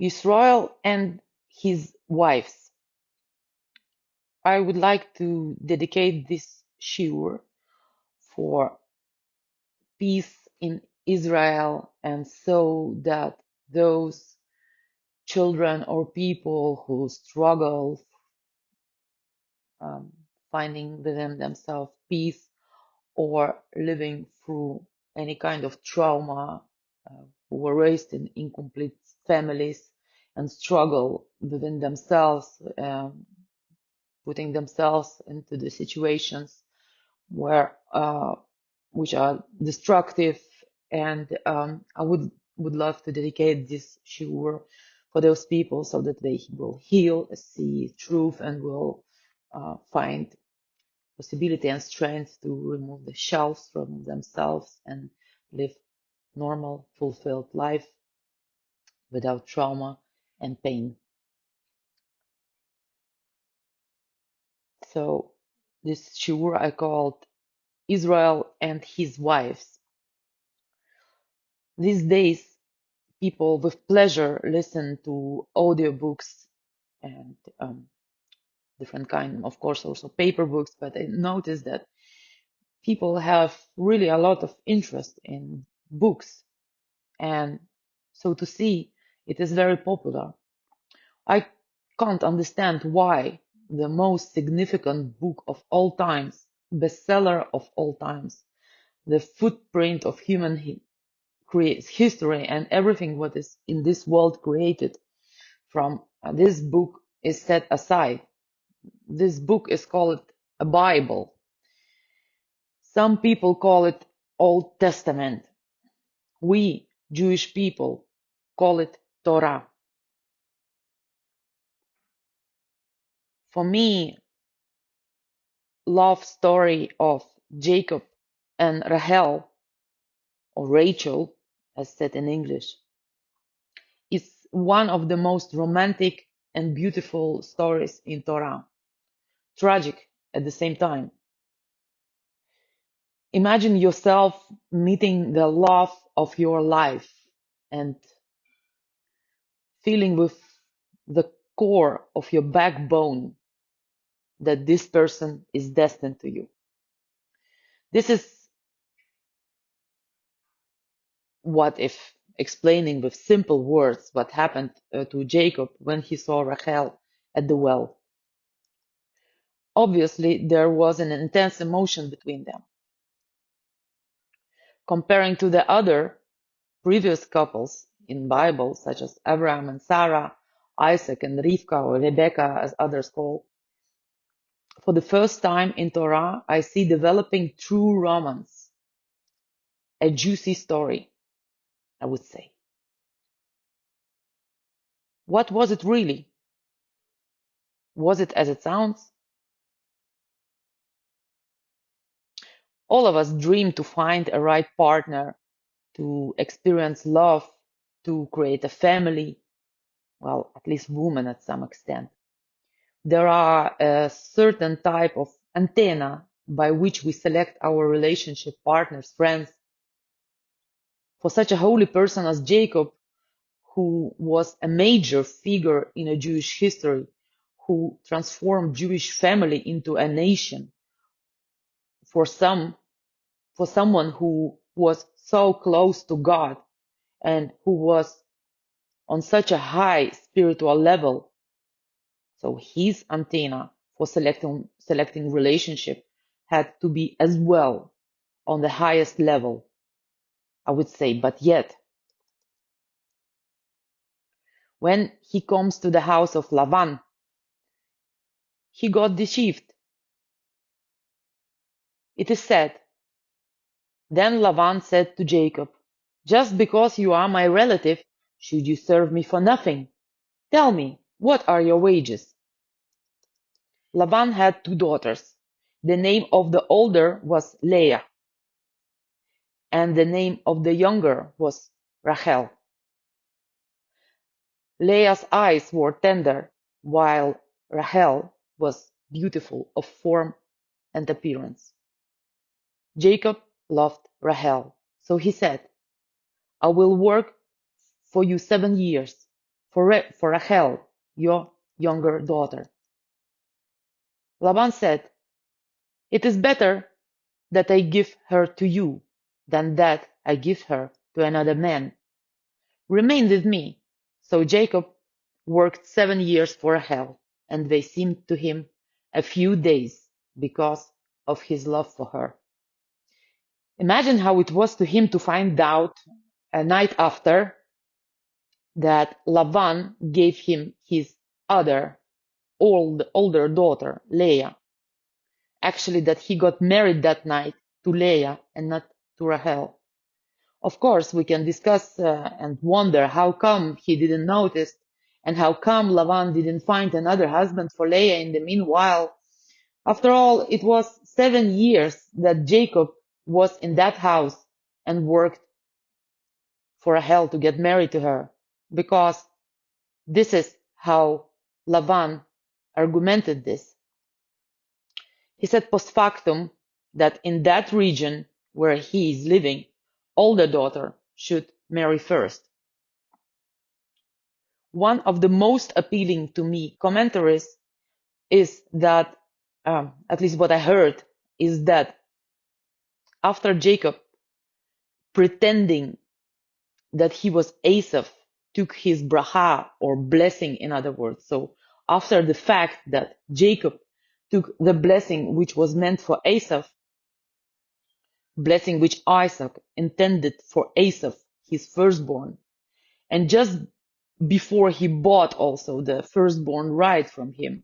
Israel and his wives. I would like to dedicate this shiur for peace in Israel, and so that those children or people who struggle um, finding within themselves peace or living through any kind of trauma, who were raised in incomplete families and struggle within themselves, putting themselves into the situations where which are destructive. And I would love to dedicate this shiur for those people so that they will heal, see truth, and will find possibility and strength to remove the shells from themselves and live normal, fulfilled life without trauma and pain. So this shiur I called Israel and his wives. These days, people with pleasure listen to audiobooks and different kind, of course, also paper books. But I noticed that people have really a lot of interest in books, and so to see, it is very popular. I can't understand why the most significant book of all times, bestseller of all times, the footprint of human creates history and everything what is in this world created from this book is set aside. This book is called a Bible. Some people call it Old Testament. We, Jewish people, call it Torah. For me, love story of Jacob and Rahel, or Rachel, as said in English, is one of the most romantic and beautiful stories in Torah. Tragic at the same time. Imagine yourself meeting the love of your life and feeling with the core of your backbone that this person is destined to you. This is what if explaining with simple words what happened to Jacob when he saw Rachel at the well. Obviously, there was an intense emotion between them. Comparing to the other previous couples in Bible, such as Abraham and Sarah, Isaac and Rivka, or Rebecca as others call, for the first time in Torah, I see developing true romance, a juicy story, I would say. What was it really? Was it as it sounds? All of us dream to find a right partner, to experience love, to create a family. Well, at least women at some extent. There are a certain type of antenna by which we select our relationship partners, friends. For such a holy person as Jacob, who was a major figure in a Jewish history, who transformed Jewish family into a nation, for someone who was so close to God and who was on such a high spiritual level. So his antenna for selecting relationship had to be as well on the highest level, I would say. But yet, when he comes to the house of Lavan, he got deceived. It is said, then Lavan said to Jacob, just because you are my relative, should you serve me for nothing? Tell me, what are your wages? Laban had two daughters. The name of the older was Leah, and the name of the younger was Rachel. Leah's eyes were tender, while Rachel was beautiful of form and appearance. Jacob loved Rachel, so he said, I will work for you 7 years. for Rachel, your younger daughter. Laban said, "It is better that I give her to you than that I give her to another man. Remain with me." So Jacob worked 7 years for Rachel, and they seemed to him a few days because of his love for her. Imagine how it was to him to find out a night after that Laban gave him his other older daughter, Leah. Actually, that he got married that night to Leah and not to Rachel. Of course, we can discuss and wonder how come he didn't notice and how come Laban didn't find another husband for Leah in the meanwhile. After all, it was 7 years that Jacob was in that house and worked for Rachel to get married to her, because this is how Laban argumented this. He said post factum that in that region where he is living, older daughter should marry first. One of the most appealing to me commentaries is that, at least what I heard, is that after Jacob pretending that he was Esau, took his bracha or blessing, in other words. So after the fact that Jacob took the blessing which was meant for Esau, blessing which Isaac intended for Esau, his firstborn, and just before he bought also the firstborn right from him,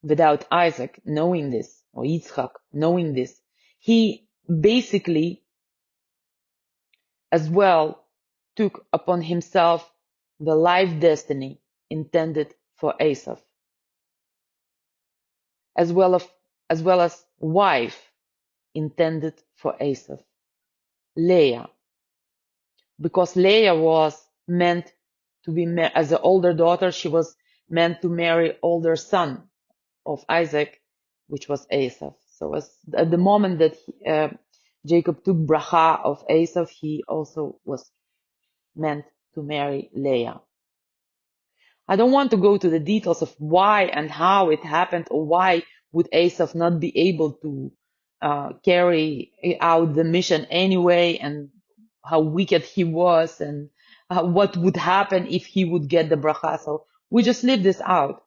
without Isaac knowing this, or Yitzchak knowing this, he basically as well took upon himself the life destiny intended for Esau, as well as wife intended for Esau, Leah, because Leah was meant to be as the older daughter. She was meant to marry older son of Isaac, which was Esau. So at the moment that Jacob took bracha of Esau, he also was meant to marry Leah. I don't want to go to the details of why and how it happened, or why would Asaph not be able to carry out the mission anyway, and how wicked he was, and what would happen if he would get the bracha. So we just leave this out.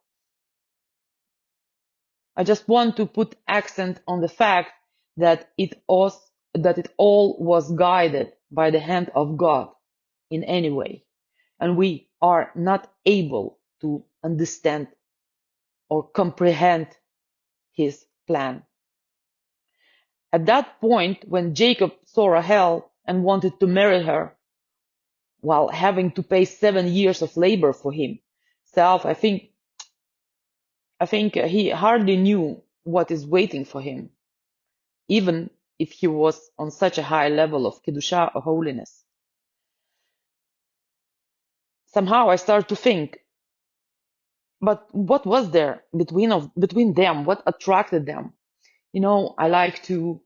I just want to put accent on the fact that it all was guided by the hand of God in any way, and we are not able to understand or comprehend his plan. At that point, when Jacob saw Rahel and wanted to marry her, while having to pay 7 years of labor for himself, I think he hardly knew what is waiting for him, even if he was on such a high level of kedusha or holiness. Somehow I start to think, but what was there between them? What attracted them? I like to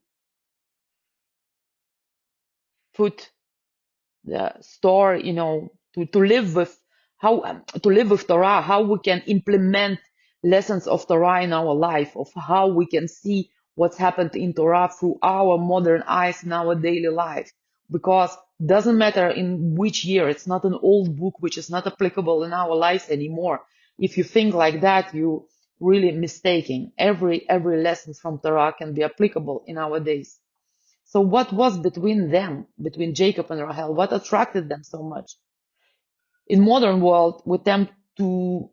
put the store, to live with to live with Torah, how we can implement lessons of Torah in our life, of how we can see what's happened in Torah through our modern eyes in our daily life. Because doesn't matter in which year, it's not an old book which is not applicable in our lives anymore. If you think like that, you really mistaking. Every lesson from Torah can be applicable in our days. So what was between them, between Jacob and Rahel? What attracted them so much? In modern world, we tend to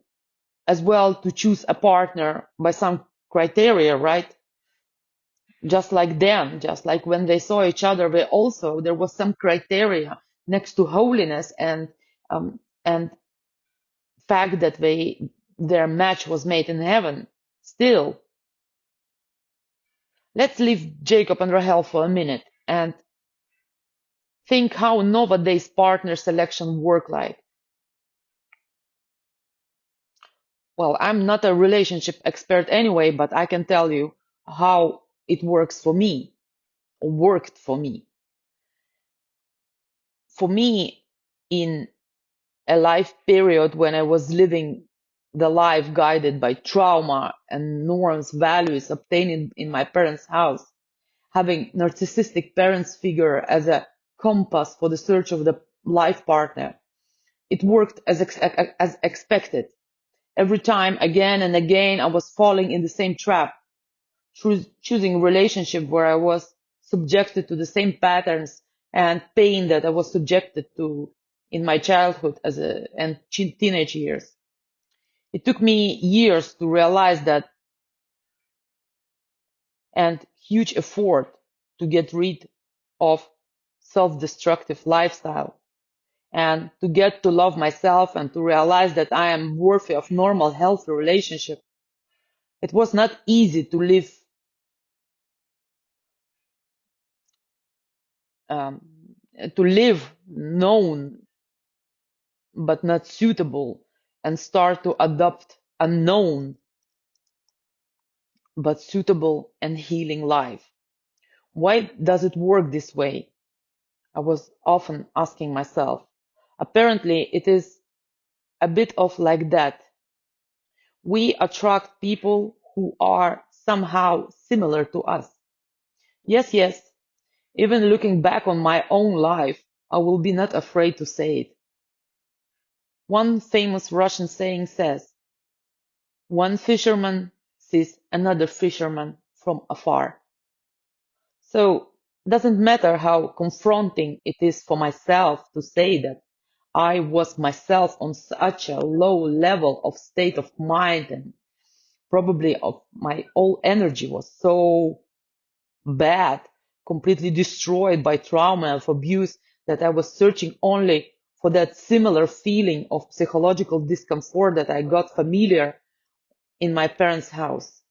as well to choose a partner by some criteria, right? Just like them, just like when they saw each other, there was some criteria next to holiness and fact that their match was made in heaven. Still, let's leave Jacob and Rahel for a minute and think how nowadays partner selection work like. Well, I'm not a relationship expert anyway, but I can tell you how it works for me, or worked for me. For me, in a life period when I was living the life guided by trauma and norms, values obtained in my parents' house, having narcissistic parents figure as a compass for the search of the life partner. It worked as expected. Every time, again and again, I was falling in the same trap, choosing a relationship where I was subjected to the same patterns and pain that I was subjected to in my childhood and teenage years. It took me years to realize that, and huge effort to get rid of self-destructive lifestyle and to get to love myself and to realize that I am worthy of normal, healthy relationship. It was not easy um, to live known but not suitable and start to adopt a known but suitable and healing life. Why does it work this way? I was often asking myself. Apparently, it is a bit of like that. We attract people who are somehow similar to us. Yes, yes, even looking back on my own life, I will be not afraid to say it. One famous Russian saying says, one fisherman sees another fisherman from afar. So, doesn't matter how confronting it is for myself to say that I was myself on such a low level of state of mind and probably of my whole energy was so bad, completely destroyed by trauma and abuse that I was searching only for that similar feeling of psychological discomfort that I got familiar in my parents' house.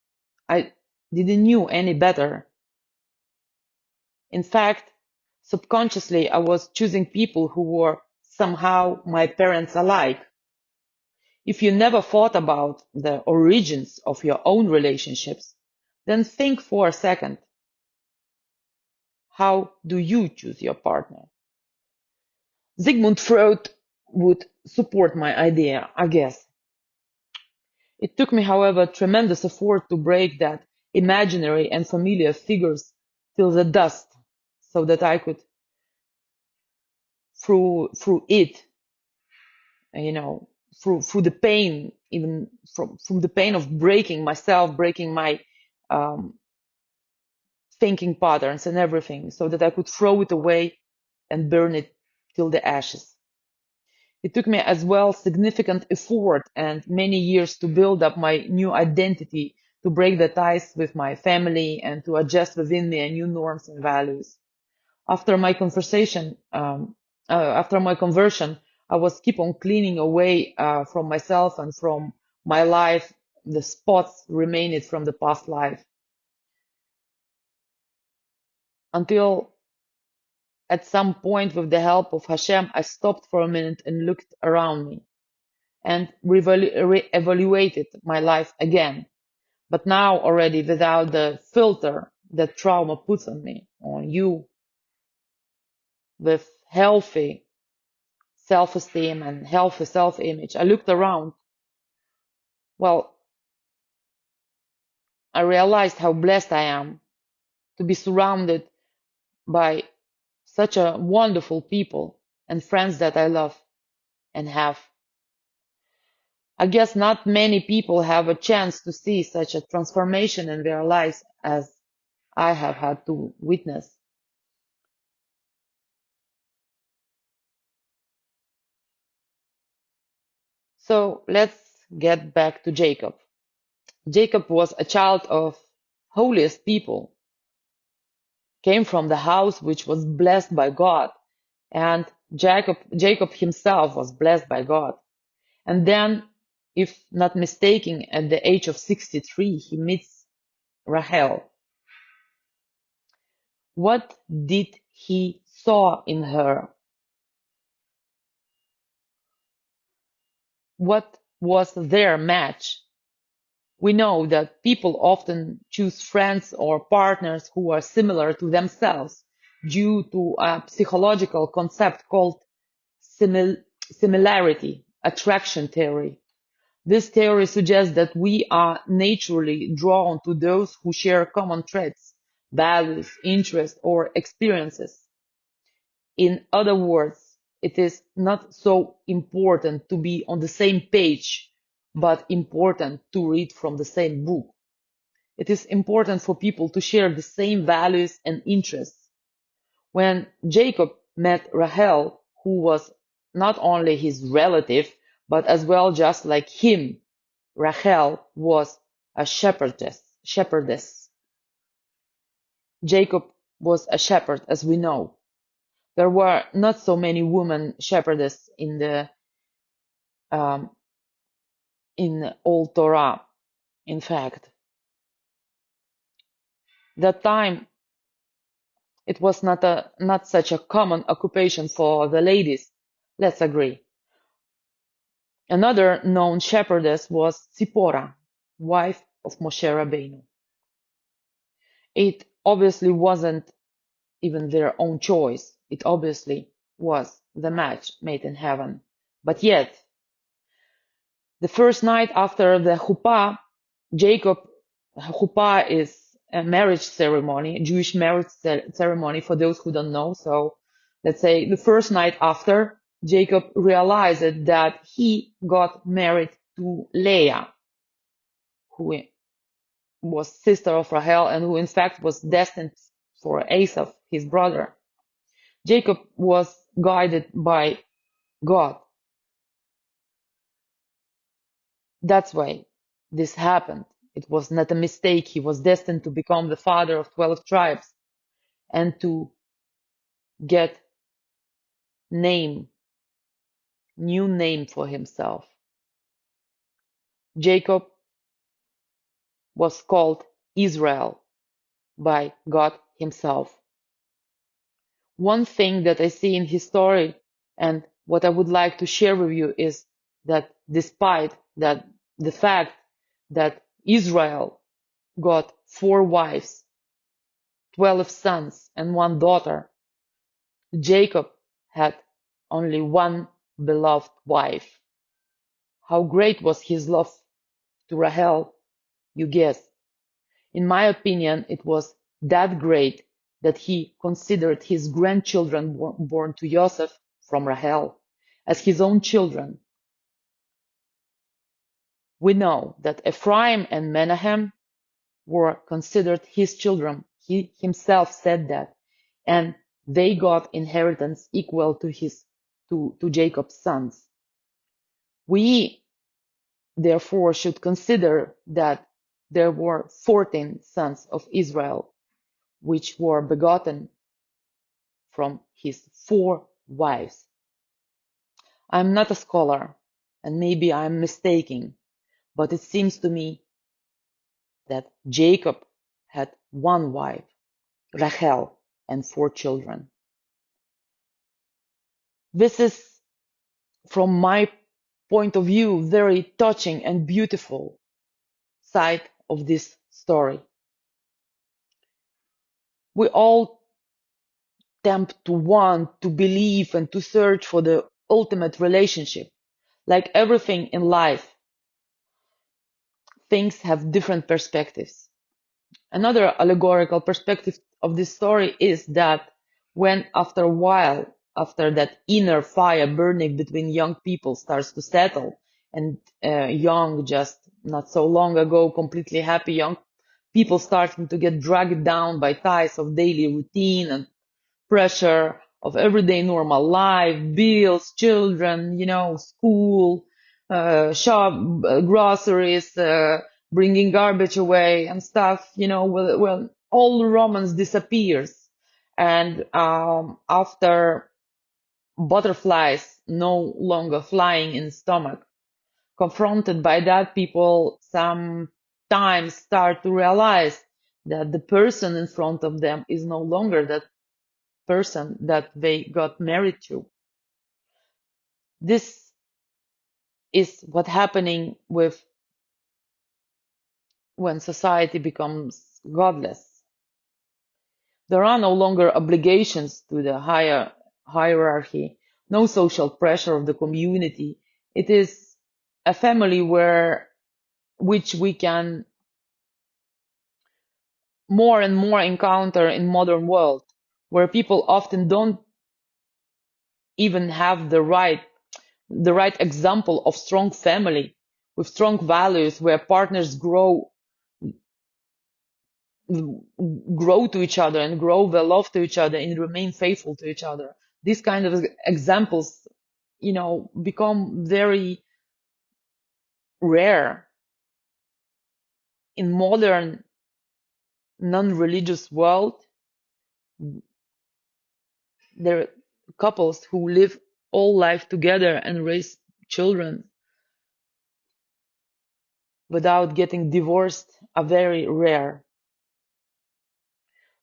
I didn't knew any better. In fact, subconsciously I was choosing people who were somehow my parents alike. If you never thought about the origins of your own relationships, then think for a second. How do you choose your partner? Sigmund Freud would support my idea, I guess. It took me, however, tremendous effort to break that imaginary and familiar figures till the dust, so that I could, through it, you know, through the pain, even from the pain of breaking myself, breaking my um, thinking patterns and everything, so that I could throw it away and burn it till the ashes. It took me as well significant effort and many years to build up my new identity, to break the ties with my family and to adjust within me a new norms and values. After my after my conversion, I was keep on cleaning away from myself and from my life the spots remained from the past life until at some point, with the help of Hashem, I stopped for a minute and looked around me and re-evaluated my life again, but now already without the filter that trauma puts on me, on you, with healthy self-esteem and healthy self-image. I looked around. Well, I realized how blessed I am to be surrounded by such a wonderful people and friends that I love and have. I guess not many people have a chance to see such a transformation in their lives as I have had to witness. So let's get back to Jacob. Jacob was a child of holiest people, came from the house which was blessed by God, and Jacob himself was blessed by God. And then, if not mistaken, at the age of 63, he meets Rahel. What did he saw in her? What was their match? We know that people often choose friends or partners who are similar to themselves due to a psychological concept called simil similarity attraction theory. This theory suggests that we are naturally drawn to those who share common traits, values, interests, or experiences. In other words, it is not so important to be on the same page, but important to read from the same book. It is important for people to share the same values and interests. When Jacob met Rahel, who was not only his relative, but as well just like him, Rahel was a shepherdess. Jacob was a shepherd, as we know. There were not so many women shepherdesses um, in Old Torah. In fact, that time it was not such a common occupation for the ladies. Let's agree. Another known shepherdess was Zipporah, wife of Moshe Rabbeinu. It obviously wasn't even their own choice. It obviously was the match made in heaven. But yet, the first night after the chuppah, Jacob, chuppah is a marriage ceremony, a Jewish marriage ceremony for those who don't know. So let's say the first night after, Jacob realized that he got married to Leah, who was sister of Rahel and who in fact was destined for Esau, his brother. Jacob was guided by God. That's why this happened. It was not a mistake. He was destined to become the father of 12 tribes and to get name, new name for himself. Jacob was called Israel by God himself. One thing that I see in his story and what I would like to share with you is that despite that the fact that Israel got 4 wives, 12 sons and 1 daughter, Jacob had only one beloved wife. How great was his love to Rahel, you guess. In my opinion, it was that great that he considered his grandchildren born to Joseph from Rahel as his own children. We know that Ephraim and Menahem were considered his children. He himself said that, and they got inheritance equal to Jacob's sons. We therefore should consider that there were 14 sons of Israel, which were begotten from his 4 wives. I'm not a scholar, and maybe I'm mistaken, but it seems to me that Jacob had one wife, Rachel, and 4 children. This is, from my point of view, very touching and beautiful side of this story. We all tempt to want, to believe, and to search for the ultimate relationship. Like everything in life, things have different perspectives. Another allegorical perspective of this story is that when after a while, after that inner fire burning between young people starts to settle, and young, just not so long ago, completely happy young people starting to get dragged down by ties of daily routine and pressure of everyday normal life, bills, children, school, shop, groceries, bringing garbage away and stuff, well, all romance disappears. And after butterflies no longer flying in stomach, confronted by that, people sometimes start to realize that the person in front of them is no longer that person that they got married to. This is what's happening with when society becomes godless. There are no longer obligations to the higher hierarchy, no social pressure of the community. It is a family where which we can more and more encounter in modern world, where people often don't even have the right example of strong family with strong values, where partners grow to each other and grow their love to each other and remain faithful to each other. These kind of examples, become very rare in modern non-religious world. There are couples who live all life together and raise children without getting divorced are very rare.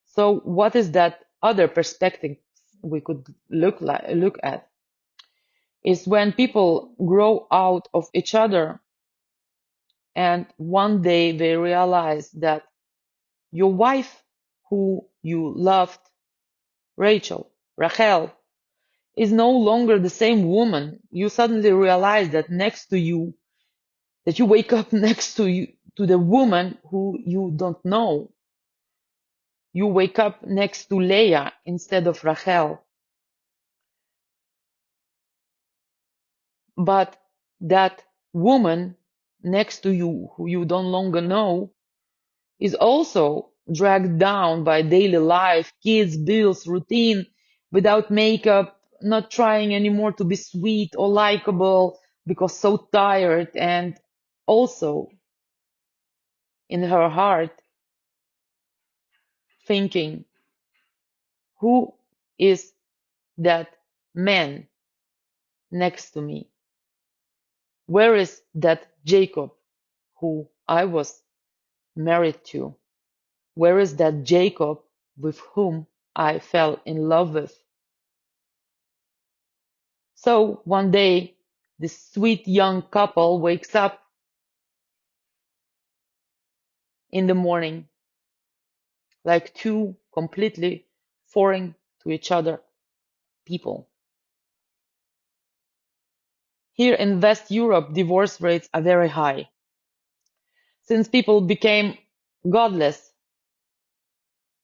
So what is that other perspective we could look at is when people grow out of each other and one day they realize that your wife who you loved, Rachel, is no longer the same woman. You suddenly realize that that you wake up next to the woman who you don't know. You wake up next to Leah instead of Rachel. But that woman next to you who you don't longer know is also dragged down by daily life, kids, bills, routine, without makeup, not trying anymore to be sweet or likable because so tired, and also in her heart thinking, who is that man next to me? Where is that Jacob who I was married to? Where is that Jacob with whom I fell in love with? So one day, this sweet young couple wakes up in the morning like two completely foreign to each other people. Here in West Europe, divorce rates are very high. Since people became godless,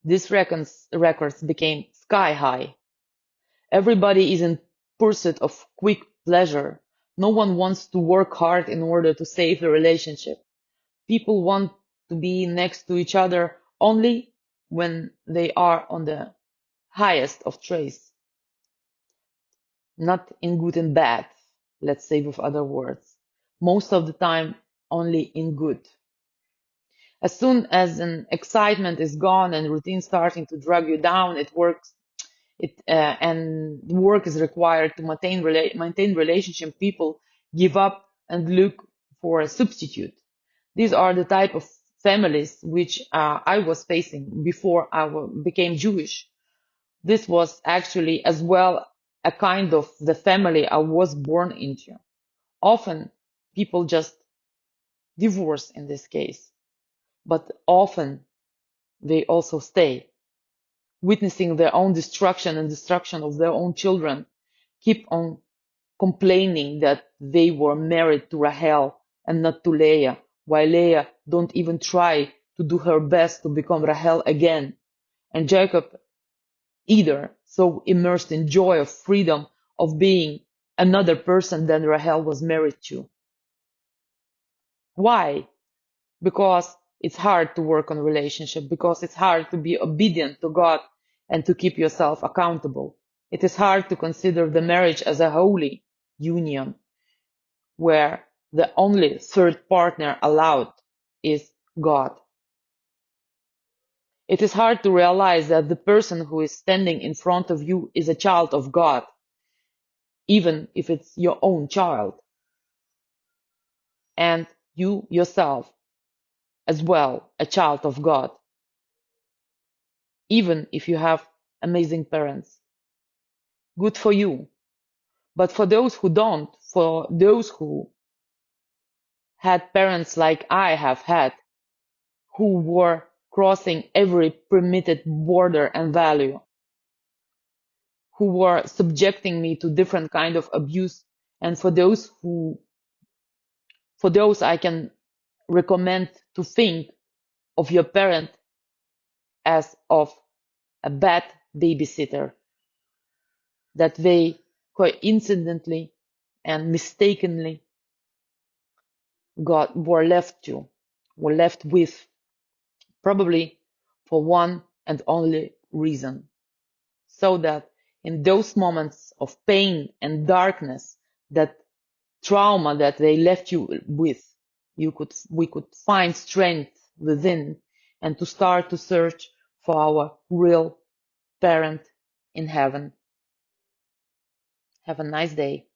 these records became sky high. Everybody is in pursuit of quick pleasure. No one wants to work hard in order to save the relationship. People want to be next to each other only when they are on the highest of trace, not in good and bad, let's say with other words. Most of the time, only in good. As soon as an excitement is gone and routine starting to drag you down, and work is required to maintain relationship, people give up and look for a substitute. These are the type of families which I was facing before I became Jewish. This was actually as well a kind of the family I was born into. Often people just divorce in this case, but often they also stay, witnessing their own destruction and destruction of their own children, keep on complaining that they were married to Rahel and not to Leah, while Leah don't even try to do her best to become Rahel again, and Jacob either, so immersed in joy of freedom of being another person than Rahel was married to. Why? Because it's hard to work on relationship, because it's hard to be obedient to God and to keep yourself accountable. It is hard to consider the marriage as a holy union where the only third partner allowed is God. It is hard to realize that the person who is standing in front of you is a child of God, even if it's your own child, and you yourself as well, a child of God, even if you have amazing parents. Good for you. But for those who don't, for those who had parents like I have had, who were crossing every permitted border and value, who were subjecting me to different kind of abuse. And for those I can recommend to think of your parent as of a bad babysitter that they coincidentally and mistakenly were left with, probably for one and only reason, so that in those moments of pain and darkness, that trauma that they left you with, we could find strength within and to start to search for our real parent in heaven. Have a nice day.